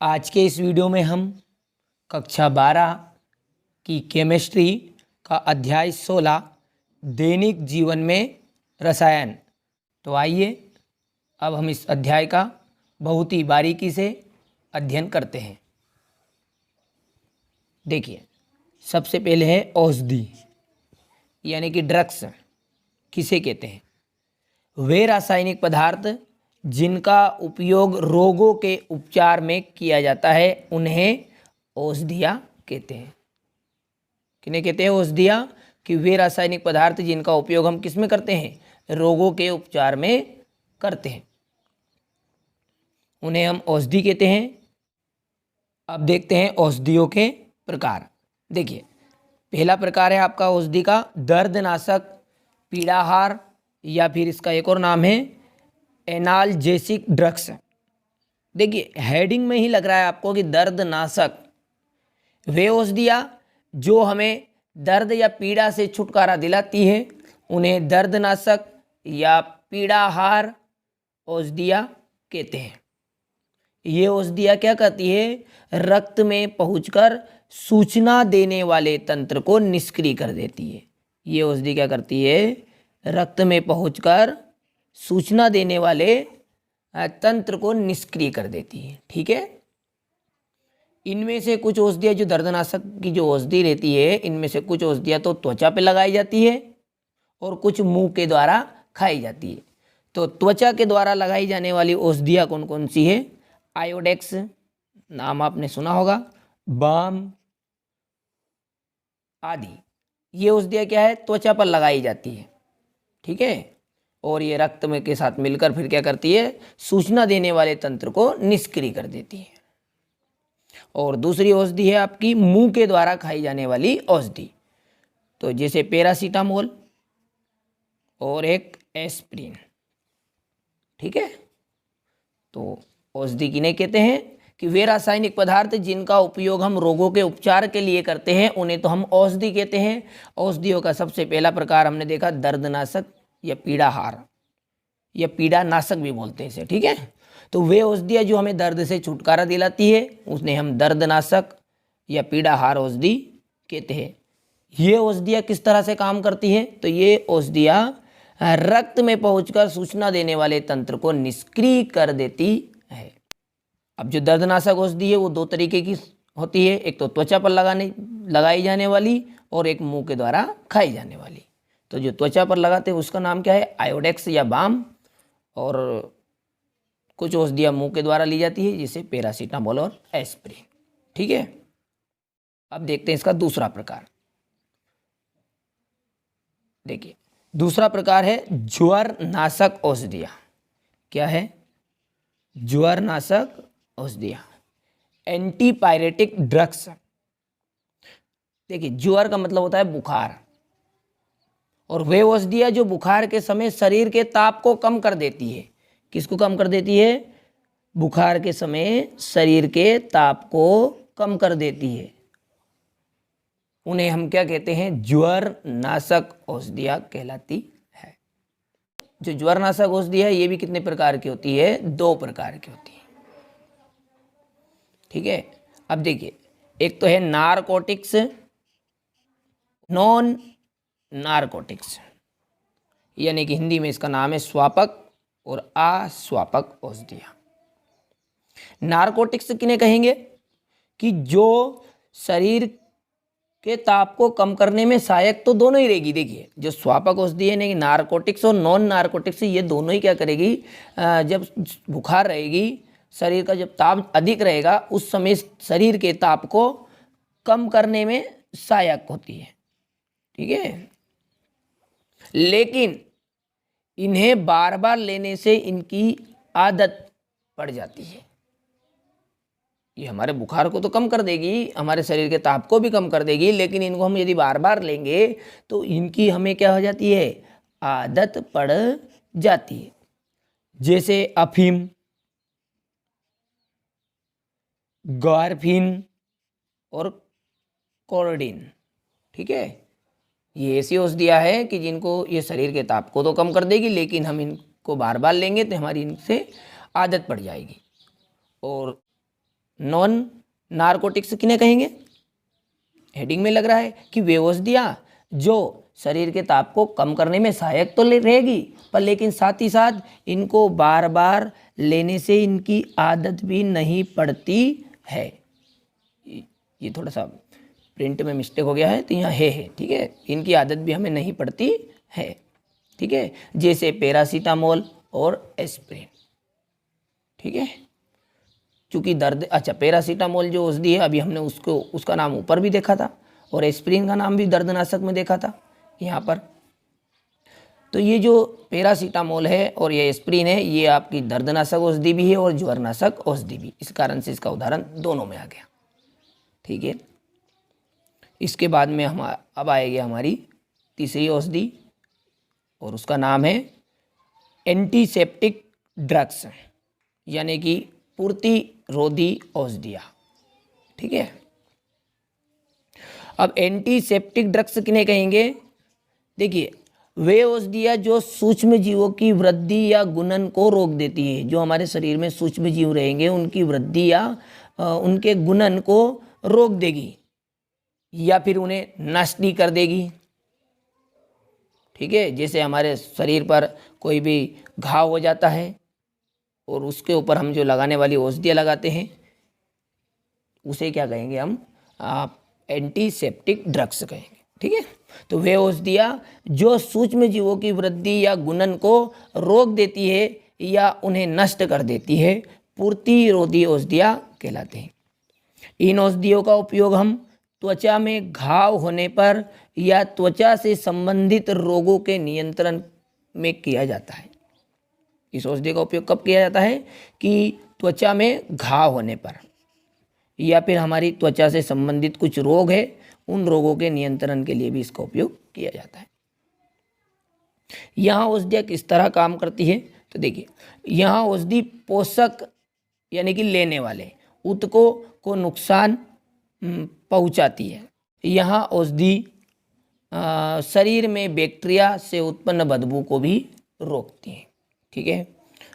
आज के इस वीडियो में हम कक्षा 12 की केमिस्ट्री का अध्याय 16 दैनिक जीवन में रसायन। तो आइए अब हम इस अध्याय का बहुत ही बारीकी से अध्ययन करते हैं। देखिए, सबसे पहले है औषधि यानी कि ड्रग्स किसे कहते हैं। वे रासायनिक पदार्थ जिनका उपयोग रोगों के उपचार में किया जाता है उन्हें औषधियाँ कहते हैं। किन्हें कहते हैं? औषधियाँ। कि वे रासायनिक पदार्थ जिनका उपयोग हम किस में करते हैं? रोगों के उपचार में करते हैं, उन्हें हम औषधि कहते हैं। अब देखते हैं औषधियों के प्रकार। देखिए, पहला प्रकार है आपका औषधि का दर्दनाशक, पीड़ाहार, या फिर इसका एक और नाम है एनाल्जेसिक ड्रग्स। देखिए, हेडिंग में ही लग रहा है आपको कि दर्दनाशक। वे औषधियाँ जो हमें दर्द या पीड़ा से छुटकारा दिलाती है उन्हें दर्दनाशक या पीड़ाहार औषधियाँ कहते हैं। ये औषधियाँ क्या करती है? रक्त में पहुंचकर सूचना देने वाले तंत्र को निष्क्रिय कर देती है। ये औषधि क्या करती है? रक्त में पहुंचकर सूचना देने वाले तंत्र को निष्क्रिय कर देती है। ठीक है। इनमें से कुछ औषधियाँ जो दर्दनाशक की जो औषधि रहती है, इनमें से कुछ औषधियाँ तो त्वचा पे लगाई जाती है और कुछ मुंह के द्वारा खाई जाती है। तो त्वचा के द्वारा लगाई जाने वाली औषधियाँ कौन कौन सी है? आयोडेक्स, नाम आपने सुना होगा, बाम आदि। ये औषधियाँ क्या है? त्वचा पर लगाई जाती है। ठीक है। और ये रक्त में के साथ मिलकर फिर क्या करती है? सूचना देने वाले तंत्र को निष्क्रिय कर देती है। और दूसरी औषधि है आपकी मुंह के द्वारा खाई जाने वाली औषधि, तो जैसे पैरासीटामोल और एक एस्प्रिन। ठीक है। तो औषधि किन्हें कहते हैं? कि वे रासायनिक पदार्थ जिनका उपयोग हम रोगों के उपचार के लिए करते हैं उन्हें तो हम औषधि कहते हैं। औषधियों का सबसे पहला प्रकार हमने देखा दर्दनाशक या पीड़ाहार, या पीड़ानाशक भी बोलते हैं इसे। ठीक है। तो वे औषधियाँ जो हमें दर्द से छुटकारा दिलाती है उसने हम दर्दनाशक या पीड़ाहार औषधि कहते हैं। ये औषधियाँ किस तरह से काम करती हैं? तो ये औषधियाँ रक्त में पहुंचकर सूचना देने वाले तंत्र को निष्क्रिय कर देती है। अब जो दर्दनाशक औषधि है वो दो तरीके की होती है, एक तो त्वचा पर लगाई जाने वाली और एक मुंह के द्वारा खाई जाने वाली। तो जो त्वचा पर लगाते हैं उसका नाम क्या है? आयोडेक्स या बाम। और कुछ औषधियाँ मुंह के द्वारा ली जाती है जैसे पैरासीटामोल और एस्प्रिन। ठीक है। अब देखते हैं इसका दूसरा प्रकार। देखिए, दूसरा प्रकार है ज्वर नाशक औषधियाँ। क्या है? ज्वर नाशक औषधियाँ, एंटीपायरेटिक ड्रग्स। देखिए, ज्वर का मतलब होता है बुखार, और वे औषधियाँ जो बुखार के समय शरीर के ताप को कम कर देती है। किसको कम कर देती है? बुखार के समय शरीर के ताप को कम कर देती है। उन्हें हम क्या कहते हैं? ज्वर नाशक औषधियाँ कहलाती है। जो ज्वर नाशक औषधि है ये भी कितने प्रकार की होती है? 2 प्रकार की होती है। ठीक है। अब देखिए, एक तो है नारकोटिक्स, नॉन नारकोटिक्स, यानी कि हिंदी में इसका नाम है स्वापक और अस्वापक औषधियाँ। नारकोटिक्स किन्हें कहेंगे? कि जो शरीर के ताप को कम करने में सहायक तो दोनों ही रहेगी। देखिए, जो स्वापक औषधि है ना, नारकोटिक्स और नॉन नारकोटिक्स, ये दोनों ही क्या करेगी? जब बुखार रहेगी, शरीर का जब ताप अधिक रहेगा उस समय शरीर के ताप को कम करने में सहायक होती है। ठीक है। लेकिन इन्हें बार बार लेने से इनकी आदत पड़ जाती है। ये हमारे बुखार को तो कम कर देगी, हमारे शरीर के ताप को भी कम कर देगी, लेकिन इनको हम यदि बार बार लेंगे तो इनकी हमें क्या हो जाती है? आदत पड़ जाती है। जैसे अफीम, गॉर्फिन और कोर्डिन। ठीक है। ये ऐसी औषधियाँ है कि जिनको ये शरीर के ताप को तो कम कर देगी, लेकिन हम इनको बार बार लेंगे तो हमारी इनसे आदत पड़ जाएगी। और नॉन नारकोटिक्स किन्हें कहेंगे? हेडिंग में लग रहा है कि वे औषधियाँ जो शरीर के ताप को कम करने में सहायक तो रहेगी, पर लेकिन साथ ही साथ इनको बार बार लेने से इनकी आदत भी नहीं पड़ती है। ये थोड़ा सा प्रिंट में मिस्टेक हो गया है, तो यहाँ है, ठीक है। इनकी आदत भी हमें नहीं पड़ती है, ठीक है, जैसे पैरासीटामोल और एस्प्रिन, ठीक है। चूँकि दर्द, अच्छा, पैरासीटामोल जो औषधि है अभी हमने उसका नाम ऊपर भी देखा था, और एस्प्रिन का नाम भी दर्दनाशक में देखा था यहाँ पर। तो ये जो पैरासीटामोल है और ये एस्प्रिन है, ये आपकी दर्दनाशक औषधि भी है और ज्वरनाशक औषधि भी, इस कारण से इसका उदाहरण दोनों में आ गया, ठीक है। इसके बाद में हम अब आएगी हमारी तीसरी औषधि, और उसका नाम है एंटीसेप्टिक ड्रग्स, यानी कि पूर्तिरोधी औषधियाँ, ठीक है। अब एंटीसेप्टिक ड्रग्स किन्हें कहेंगे? देखिए, वे औषधियाँ जो सूक्ष्म जीवों की वृद्धि या गुणन को रोक देती है। जो हमारे शरीर में सूक्ष्म जीव रहेंगे उनकी वृद्धि या उनके गुणन को रोक देगी या फिर उन्हें नष्ट ही कर देगी, ठीक है। जैसे हमारे शरीर पर कोई भी घाव हो जाता है और उसके ऊपर हम जो लगाने वाली औषधियाँ लगाते हैं, उसे क्या कहेंगे हम? एंटीसेप्टिक ड्रग्स कहेंगे, ठीक है। तो वे औषधियाँ जो सूक्ष्म जीवों की वृद्धि या गुणन को रोक देती है या उन्हें नष्ट कर देती है, पूर्तिरोधी औषधियाँ कहलाते हैं। इन औषधियों का उपयोग हम त्वचा में घाव होने पर या त्वचा से संबंधित रोगों के नियंत्रण में किया जाता है। इस औषधि का उपयोग कब किया जाता है? कि त्वचा में घाव होने पर या फिर हमारी त्वचा से संबंधित कुछ रोग है, उन रोगों के नियंत्रण के लिए भी इसका उपयोग किया जाता है। यहाँ औषधियाँ किस तरह काम करती है? तो देखिए, यहाँ औषधि पोषक यानी कि लेने वाले ऊतकों को नुकसान पहुँचाती है। यहाँ औषधि शरीर में बैक्टीरिया से उत्पन्न बदबू को भी रोकती है, ठीक है।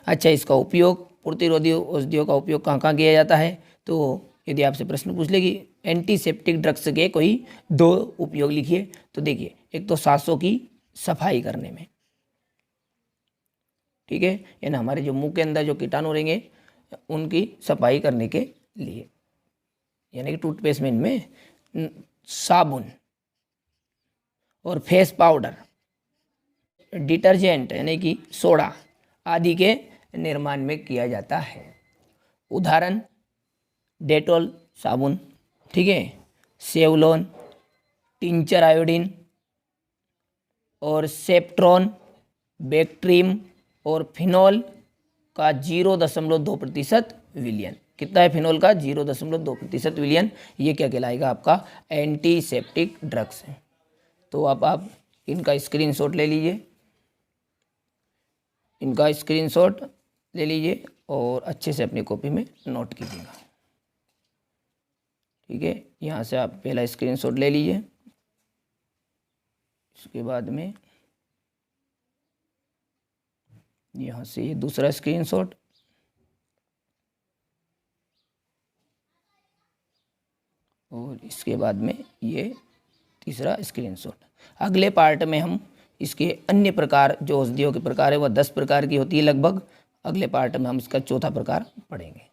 अच्छा, इसका उपयोग, पूर्तिरोधी औषधियों का उपयोग कहाँ कहाँ किया जाता है? तो यदि आपसे प्रश्न पूछ लेगी एंटीसेप्टिक ड्रग्स के कोई 2 उपयोग लिखिए, तो देखिए, एक तो सांसों की सफाई करने में, ठीक है, यानी हमारे जो मुंह के अंदर जो कीटाणु रहेंगे उनकी सफाई करने के लिए, यानी कि टूथपेस्ट में इनमें साबुन और फेस पाउडर, डिटर्जेंट यानी कि सोडा आदि के निर्माण में किया जाता है। उदाहरण डेटॉल साबुन, ठीक है, सेवलॉन, टिंचर आयोडीन और सेप्ट्रॉन, बैक्ट्रीम और फिनॉल का 0.2% विलियन। कितना है फिनॉल का? 0.2% विलियन। ये क्या कहलाएगा? आपका एंटीसेप्टिक ड्रग्स है। तो अब आप इनका स्क्रीनशॉट ले लीजिए, इनका स्क्रीनशॉट ले लीजिए और अच्छे से अपनी कॉपी में नोट कीजिएगा, ठीक है। यहाँ से आप पहला स्क्रीनशॉट ले लीजिए, इसके बाद में यहाँ से ये दूसरा स्क्रीनशॉट, और इसके बाद में ये तीसरा स्क्रीनशॉट। अगले पार्ट में हम इसके अन्य प्रकार, जो औषधियों के प्रकार है वह 10 प्रकार की होती है लगभग। अगले पार्ट में हम इसका चौथा प्रकार पढ़ेंगे।